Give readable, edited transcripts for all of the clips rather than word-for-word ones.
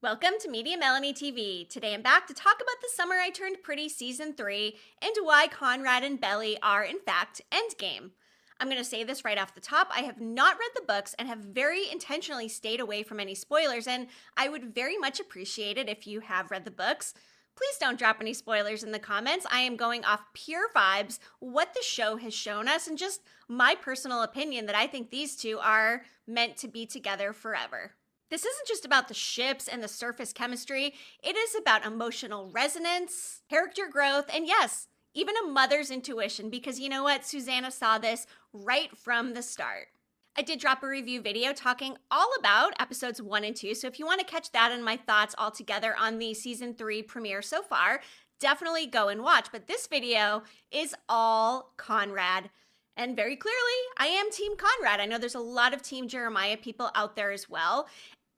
Welcome to Mediamelanie TV. Today I'm back to talk about The Summer I Turned Pretty Season 3 and why Conrad and Belly are, in fact, Endgame. I'm going to say this right off the top. I have not read the books and have very intentionally stayed away from any spoilers, and I would very much appreciate it if you have read the books. Please don't drop any spoilers in the comments. I am going off pure vibes, what the show has shown us, and just my personal opinion that I think these two are meant to be together forever. This isn't just about the ships and the surface chemistry. It is about emotional resonance, character growth, and yes, even a mother's intuition, because you know what? Susanna saw this right from the start. I did drop a review video talking all about episodes 1 and 2, so if you want to catch that and my thoughts all together on the season 3 premiere so far, definitely go and watch. But this video is all Conrad. And very clearly, I am Team Conrad. I know there's a lot of Team Jeremiah people out there as well.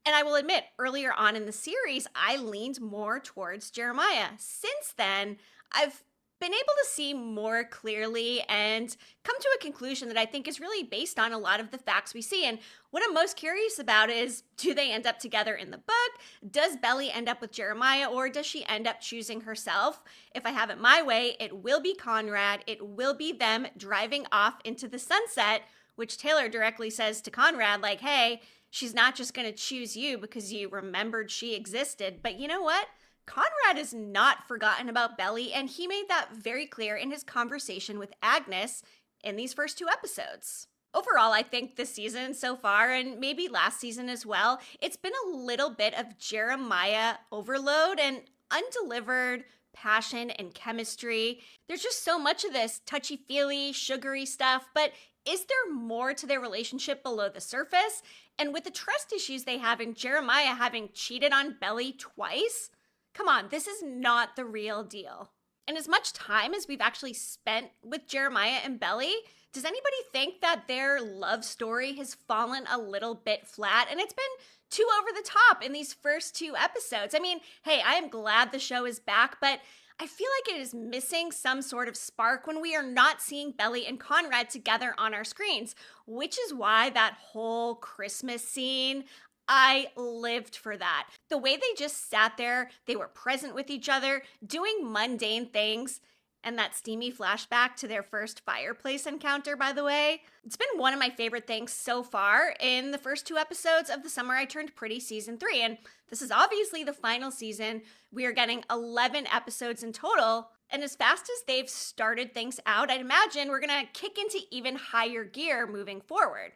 And I will admit, earlier on in the series, I leaned more towards Jeremiah. Since then, I've been able to see more clearly and come to a conclusion that I think is really based on a lot of the facts we see. And what I'm most curious about is, do they end up together in the book? Does Belly end up with Jeremiah, or does she end up choosing herself? If I have it my way, it will be Conrad. It will be them driving off into the sunset, which Taylor directly says to Conrad, like, hey, she's not just going to choose you because you remembered she existed. But you know what? Conrad is not forgotten about Belly, and he made that very clear in his conversation with Agnes in these first 2 episodes. Overall, I think this season so far, and maybe last season as well, it's been a little bit of Jeremiah overload and undelivered passion and chemistry. There's just so much of this touchy-feely, sugary stuff, but is there more to their relationship below the surface? And with the trust issues they have and Jeremiah having cheated on Belly twice, come on, this is not the real deal. And as much time as we've actually spent with Jeremiah and Belly, does anybody think that their love story has fallen a little bit flat? And it's been too over the top in these first 2 episodes. I mean, hey, I am glad the show is back, but I feel like it is missing some sort of spark when we are not seeing Belly and Conrad together on our screens, which is why that whole Christmas scene, I lived for that. The way they just sat there, they were present with each other, doing mundane things, and that steamy flashback to their first fireplace encounter, by the way. It's been one of my favorite things so far in the first 2 episodes of The Summer I Turned Pretty Season 3, and this is obviously the final season. We are getting 11 episodes in total, and as fast as they've started things out, I'd imagine we're gonna kick into even higher gear moving forward.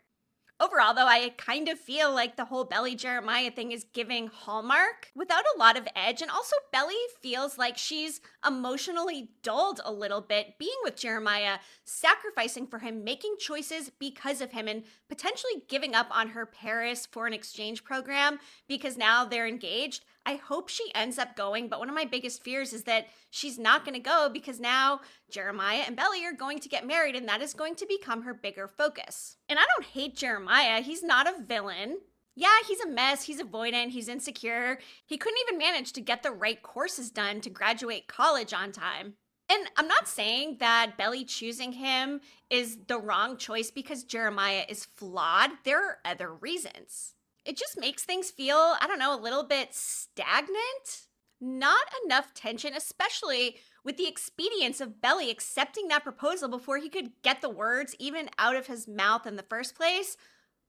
Overall, though, I kind of feel like the whole Belly Jeremiah thing is giving Hallmark without a lot of edge. And also, Belly feels like she's emotionally dulled a little bit being with Jeremiah, sacrificing for him, making choices because of him, and potentially giving up on her Paris foreign exchange program because now they're engaged. I hope she ends up going, but one of my biggest fears is that she's not going to go because now Jeremiah and Belly are going to get married, and that is going to become her bigger focus. And I don't hate Jeremiah. He's not a villain. Yeah, he's a mess. He's avoidant. He's insecure. He couldn't even manage to get the right courses done to graduate college on time. And I'm not saying that Belly choosing him is the wrong choice because Jeremiah is flawed. There are other reasons. It just makes things feel, I don't know, a little bit stagnant. Not enough tension, especially with the expedience of Belly accepting that proposal before he could get the words even out of his mouth in the first place.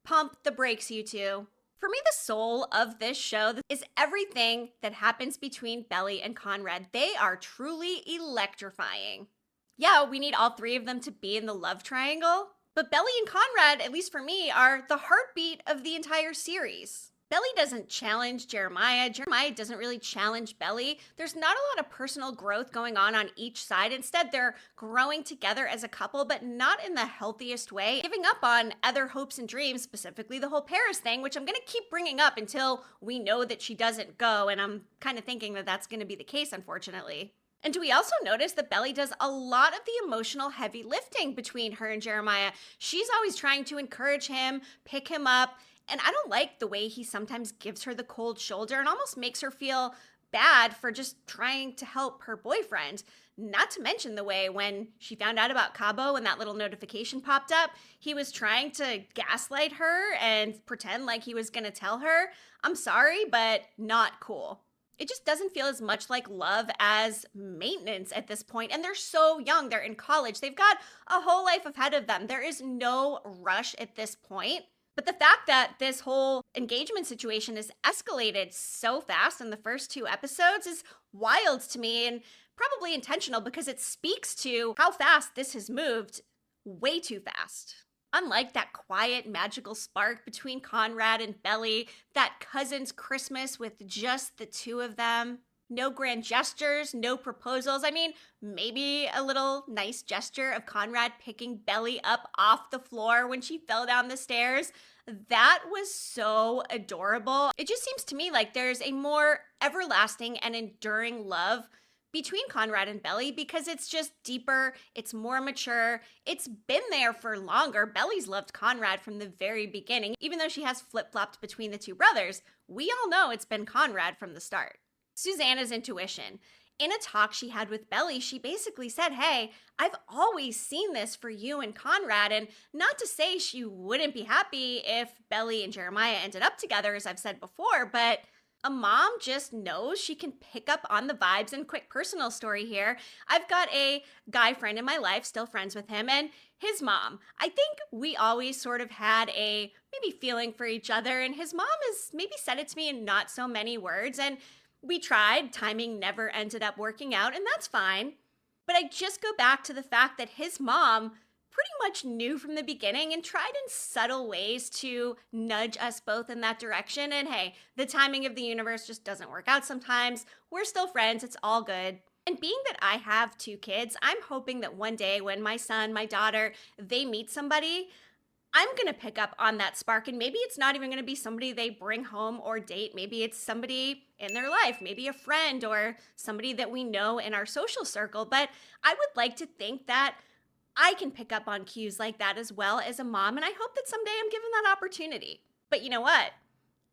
Pump the brakes, you two. For me, the soul of this show is everything that happens between Belly and Conrad. They are truly electrifying. Yeah, we need all 3 of them to be in the love triangle, but Belly and Conrad, at least for me, are the heartbeat of the entire series. Belly doesn't challenge Jeremiah. Jeremiah doesn't really challenge Belly. There's not a lot of personal growth going on each side. Instead, they're growing together as a couple, but not in the healthiest way, giving up on other hopes and dreams, specifically the whole Paris thing, which I'm going to keep bringing up until we know that she doesn't go, and I'm kind of thinking that that's going to be the case, unfortunately. And do we also notice that Belly does a lot of the emotional heavy lifting between her and Jeremiah? She's always trying to encourage him, pick him up, and I don't like the way he sometimes gives her the cold shoulder and almost makes her feel bad for just trying to help her boyfriend. Not to mention the way when she found out about Cabo and that little notification popped up, he was trying to gaslight her and pretend like he was going to tell her. I'm sorry, but not cool. It just doesn't feel as much like love as maintenance at this point. And they're so young. They're in college. They've got a whole life ahead of them. There is no rush at this point. But the fact that this whole engagement situation has escalated so fast in the first 2 episodes is wild to me, and probably intentional because it speaks to how fast this has moved, way too fast. Unlike that quiet, magical spark between Conrad and Belly, that cousin's Christmas with just the 2 of them, no grand gestures, no proposals. I mean, maybe a little nice gesture of Conrad picking Belly up off the floor when she fell down the stairs. That was so adorable. It just seems to me like there's a more everlasting and enduring love between Conrad and Belly because it's just deeper, it's more mature, it's been there for longer. Belly's loved Conrad from the very beginning. Even though she has flip-flopped between the 2 brothers, we all know it's been Conrad from the start. Susanna's intuition. In a talk she had with Belly, she basically said, hey, I've always seen this for you and Conrad, and not to say she wouldn't be happy if Belly and Jeremiah ended up together, as I've said before, but a mom just knows she can pick up on the vibes. And quick personal story here. I've got a guy friend in my life, still friends with him, and his mom. I think we always sort of had a maybe feeling for each other, and his mom has maybe said it to me in not so many words, and we tried, timing never ended up working out, and that's fine. But I just go back to the fact that his mom pretty much knew from the beginning and tried in subtle ways to nudge us both in that direction. And hey, the timing of the universe just doesn't work out sometimes. We're still friends, it's all good. And being that I have 2 kids, I'm hoping that one day when my son, my daughter, they meet somebody, I'm going to pick up on that spark, and maybe it's not even going to be somebody they bring home or date. Maybe it's somebody in their life, maybe a friend or somebody that we know in our social circle. But I would like to think that I can pick up on cues like that as well as a mom, and I hope that someday I'm given that opportunity. But you know what?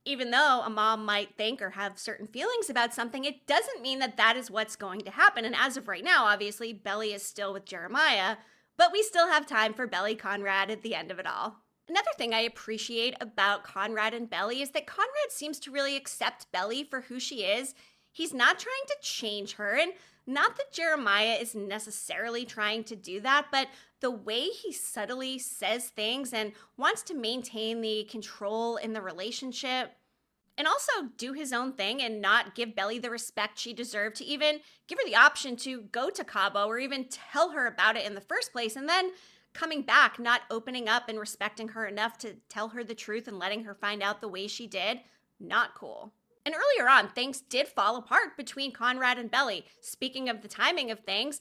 Even though a mom might think or have certain feelings about something, it doesn't mean that that is what's going to happen. And as of right now, obviously, Belly is still with Jeremiah, but we still have time for Belly Conrad at the end of it all. Another thing I appreciate about Conrad and Belly is that Conrad seems to really accept Belly for who she is. He's not trying to change her, and not that Jeremiah is necessarily trying to do that, but the way he subtly says things and wants to maintain the control in the relationship and also do his own thing and not give Belly the respect she deserved to even give her the option to go to Cabo or even tell her about it in the first place, and then coming back, not opening up and respecting her enough to tell her the truth and letting her find out the way she did. Not cool. And earlier on, things did fall apart between Conrad and Belly, speaking of the timing of things.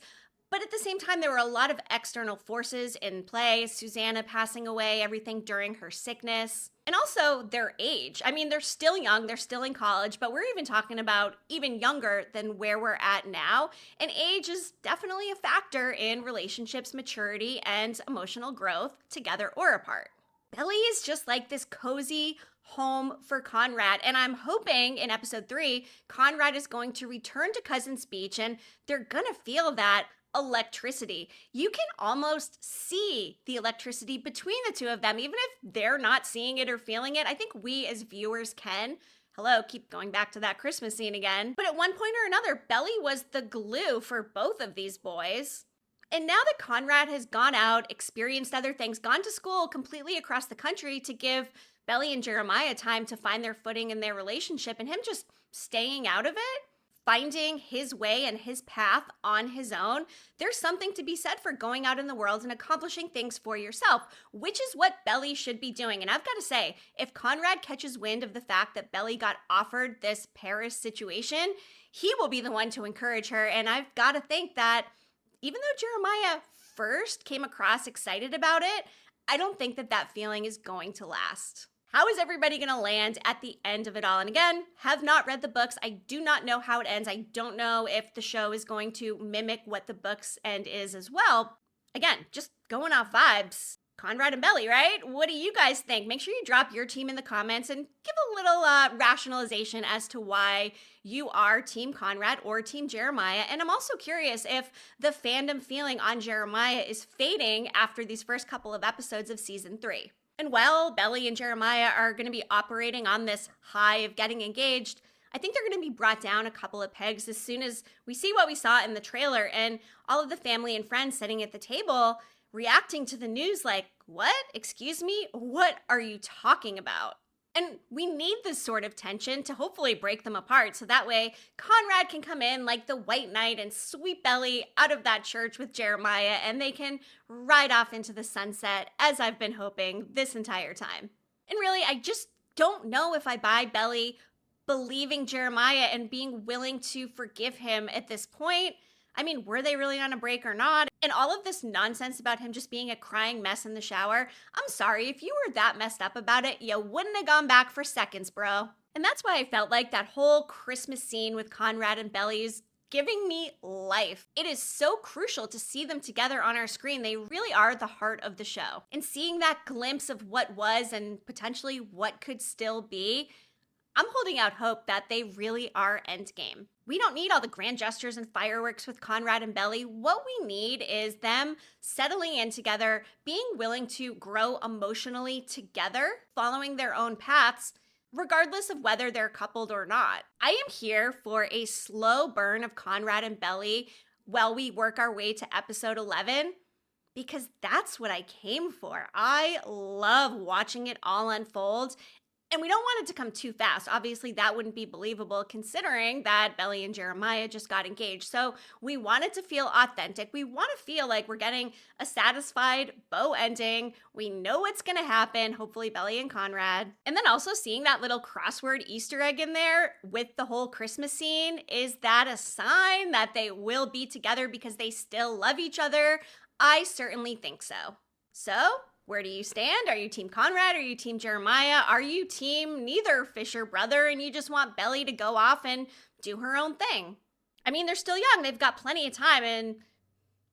But at the same time, there were a lot of external forces in play. Susanna passing away, everything during her sickness, and also their age. I mean, they're still young, they're still in college, but we're even talking about even younger than where we're at now. And age is definitely a factor in relationships' maturity and emotional growth, together or apart. Belly is just like this cozy home for Conrad, and I'm hoping in episode 3, Conrad is going to return to Cousin's Beach and they're gonna feel that electricity. You can almost see the electricity between the 2 of them, even if they're not seeing it or feeling it. I think we as viewers can. Hello, keep going back to that Christmas scene again. But at one point or another, Belly was the glue for both of these boys. And now that Conrad has gone out, experienced other things, gone to school completely across the country to give Belly and Jeremiah time to find their footing in their relationship, and him just staying out of it, finding his way and his path on his own, there's something to be said for going out in the world and accomplishing things for yourself, which is what Belly should be doing. And I've got to say, if Conrad catches wind of the fact that Belly got offered this Paris situation, he will be the one to encourage her. And I've got to think that even though Jeremiah first came across excited about it, I don't think that that feeling is going to last. How is everybody going to land at the end of it all? And again, have not read the books. I do not know how it ends. I don't know if the show is going to mimic what the books end is as well. Again, just going off vibes. Conrad and Belly, right? What do you guys think? Make sure you drop your team in the comments and give a little rationalization as to why you are Team Conrad or Team Jeremiah. And I'm also curious if the fandom feeling on Jeremiah is fading after these first couple of episodes of season 3. And while Belly and Jeremiah are going to be operating on this high of getting engaged, I think they're going to be brought down a couple of pegs as soon as we see what we saw in the trailer and all of the family and friends sitting at the table reacting to the news like, what? Excuse me? What are you talking about? And we need this sort of tension to hopefully break them apart so that way Conrad can come in like the white knight and sweep Belly out of that church with Jeremiah and they can ride off into the sunset as I've been hoping this entire time. And really, I just don't know if I buy Belly believing Jeremiah and being willing to forgive him at this point. I mean, were they really on a break or not? And all of this nonsense about him just being a crying mess in the shower, I'm sorry, if you were that messed up about it, you wouldn't have gone back for seconds, bro. And that's why I felt like that whole Christmas scene with Conrad and Belly is giving me life. It is so crucial to see them together on our screen. They really are the heart of the show. And seeing that glimpse of what was and potentially what could still be, I'm holding out hope that they really are Endgame. We don't need all the grand gestures and fireworks with Conrad and Belly. What we need is them settling in together, being willing to grow emotionally together, following their own paths, regardless of whether they're coupled or not. I am here for a slow burn of Conrad and Belly while we work our way to episode 11, because that's what I came for. I love watching it all unfold. And we don't want it to come too fast. Obviously, that wouldn't be believable considering that Belly and Jeremiah just got engaged. So we want it to feel authentic. We want to feel like we're getting a satisfied bow ending. We know what's going to happen, hopefully Belly and Conrad. And then also seeing that little crossword Easter egg in there with the whole Christmas scene, is that a sign that they will be together because they still love each other? I certainly think so. So, where do you stand? Are you Team Conrad? Are you Team Jeremiah? Are you Team neither Fisher brother and you just want Belly to go off and do her own thing? I mean, they're still young. They've got plenty of time and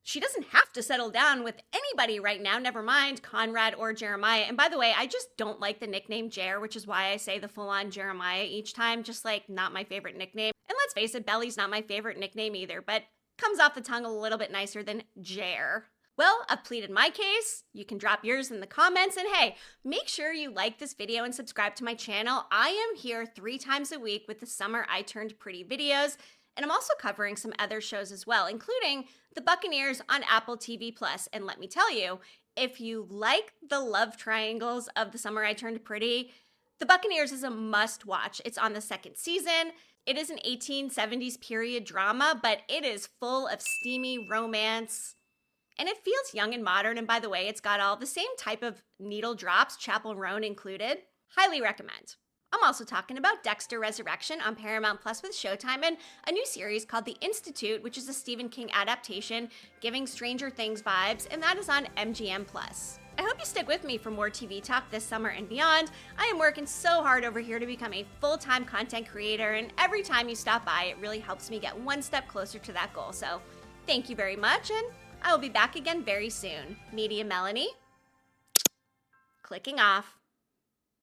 she doesn't have to settle down with anybody right now, never mind Conrad or Jeremiah. And by the way, I just don't like the nickname Jer, which is why I say the full-on Jeremiah each time, just like not my favorite nickname. And let's face it, Belly's not my favorite nickname either, but comes off the tongue a little bit nicer than Jer. Well, I've pleaded my case. You can drop yours in the comments. And hey, make sure you like this video and subscribe to my channel. I am here 3 times a week with the Summer I Turned Pretty videos. And I'm also covering some other shows as well, including The Buccaneers on Apple TV+. And let me tell you, if you like the love triangles of The Summer I Turned Pretty, The Buccaneers is a must watch. It's on the 2nd season. It is an 1870s period drama, but it is full of steamy romance. And it feels young and modern, and by the way, it's got all the same type of needle drops, Chapel Roan included. Highly recommend. I'm also talking about Dexter Resurrection on Paramount Plus with Showtime and a new series called The Institute, which is a Stephen King adaptation giving Stranger Things vibes, and that is on MGM Plus. I hope you stick with me for more TV talk this summer and beyond. I am working so hard over here to become a full-time content creator, and every time you stop by, it really helps me get one step closer to that goal. So thank you very much, and I will be back again very soon. Media Melanie, clicking off.